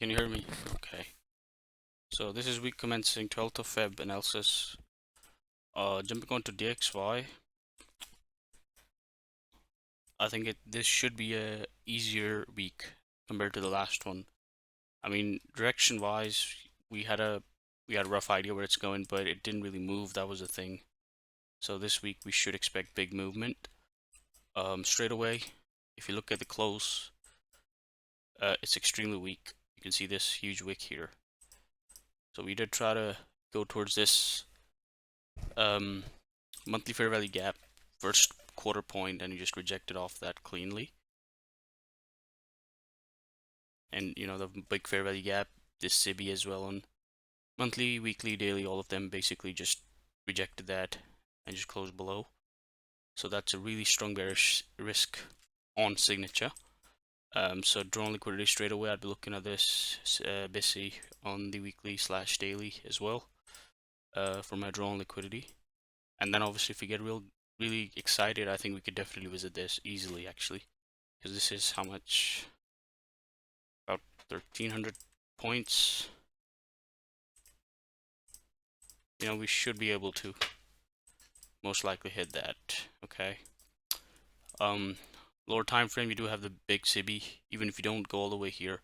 Can you hear me? Okay. So this is week commencing 12th of Feb analysis. Jumping on to DXY, I think this should be a easier week compared to the last one. I mean, direction wise, we had a rough idea where it's going, but it didn't really move. That was the thing. So this week we should expect big movement. Straight away, if you look at the close, it's extremely weak. You can see this huge wick here. So we did try to go towards this monthly fair value gap first quarter point, and you just rejected off that cleanly. And you know, the big fair value gap, this SIBI as well, on monthly, weekly, daily, all of them basically just rejected that and just closed below. So that's a really strong bearish risk on signature. So drawn liquidity straight away, I'd be looking at this BISI on the weekly / daily as well, for my drawn liquidity. And then obviously if we get really excited, I think we could definitely visit this easily actually, because this is how much, about 1300 points. You know, we should be able to most likely hit that. Okay. Lower time frame, you do have the big SIBI. Even if you don't go all the way here, you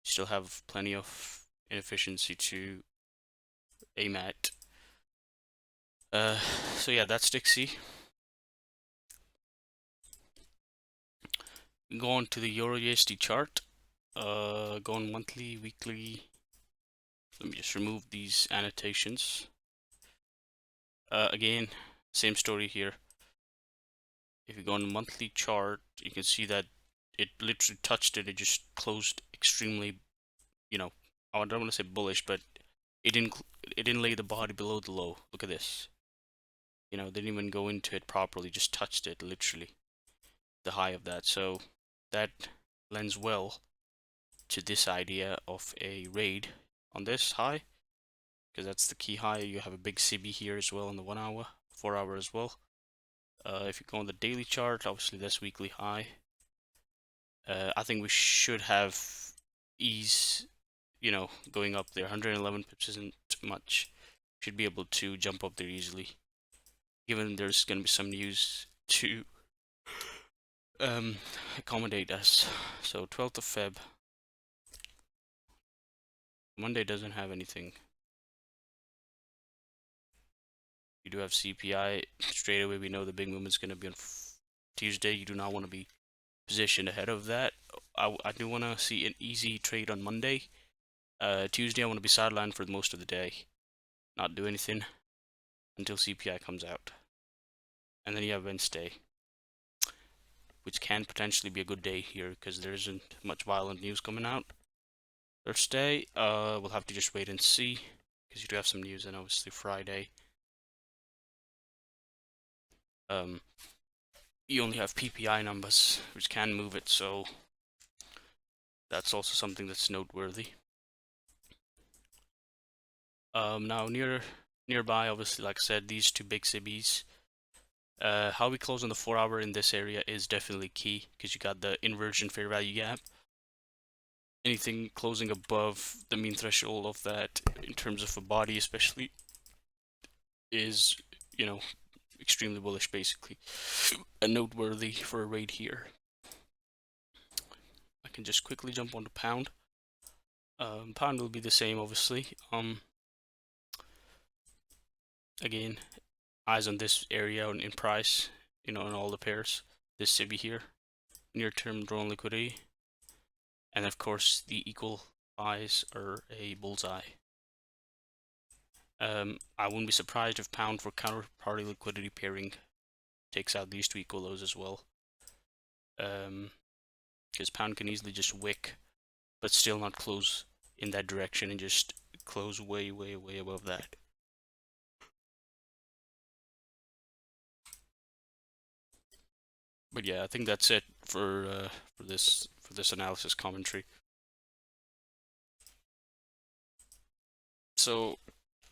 still have plenty of inefficiency to aim at. So yeah, that's Dixie. Go on to the Euro USD chart. Go on monthly, weekly. Let me just remove these annotations. Again, same story here. If you go on the monthly chart, you can see that it literally touched it. It just closed extremely, you know, I don't want to say bullish, but it didn't lay the body below the low. Look at this. You know, didn't even go into it properly. Just touched it literally, the high of that. So that lends well to this idea of a raid on this high, because that's the key high. You have a big SIBI here as well in the 1 hour, 4 hour as well. If you go on the daily chart, obviously that's weekly high. I think we should have ease, you know, going up there. 111 pips isn't much. Should be able to jump up there easily, given there's going to be some news to accommodate us. So 12th of Feb. Monday doesn't have anything. You do have CPI. Straight away, we know the big movement is going to be on Tuesday. You do not want to be positioned ahead of that. I do want to see an easy trade on Monday. Tuesday, I want to be sidelined for most of the day, not do anything until CPI comes out. And then you have Wednesday, which can potentially be a good day here because there isn't much violent news coming out. Thursday, we'll have to just wait and see because you do have some news, and obviously Friday. You only have PPI numbers, which can move it, so that's also something that's noteworthy. Now nearby, obviously, like I said, these two big SIBIs. How we close on the 4 hour in this area is definitely key because you got the inversion fair value gap. Anything closing above the mean threshold of that, in terms of a body especially, is, you know, extremely bullish basically, and noteworthy for a raid here. I can just quickly jump onto pound. Pound will be the same, obviously. Again, eyes on this area in price, you know, in all the pairs. This SIBI here, near-term drawn liquidity, and of course the equal eyes are a bullseye. I wouldn't be surprised if pound for counterparty liquidity pairing takes out these two equal lows as well. Because pound can easily just wick, but still not close in that direction and just close way above that. But yeah, I think that's it for this analysis commentary. So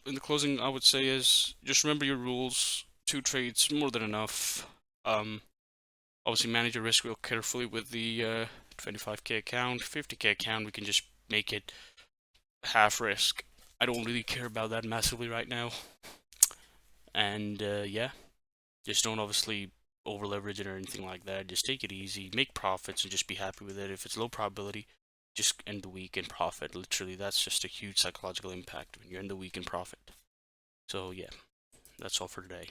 in the closing, I would say is just remember your rules. 2 trades, more than enough. Obviously manage your risk real carefully with the 25k account. 50k account, we can just make it half risk. I don't really care about that massively right now. And yeah, just don't obviously over leverage it or anything like that. Just take it easy, make profits, and just be happy with it. If it's low probability, just end the week in profit. Literally, that's just a huge psychological impact when you end the week in profit. So yeah, that's all for today.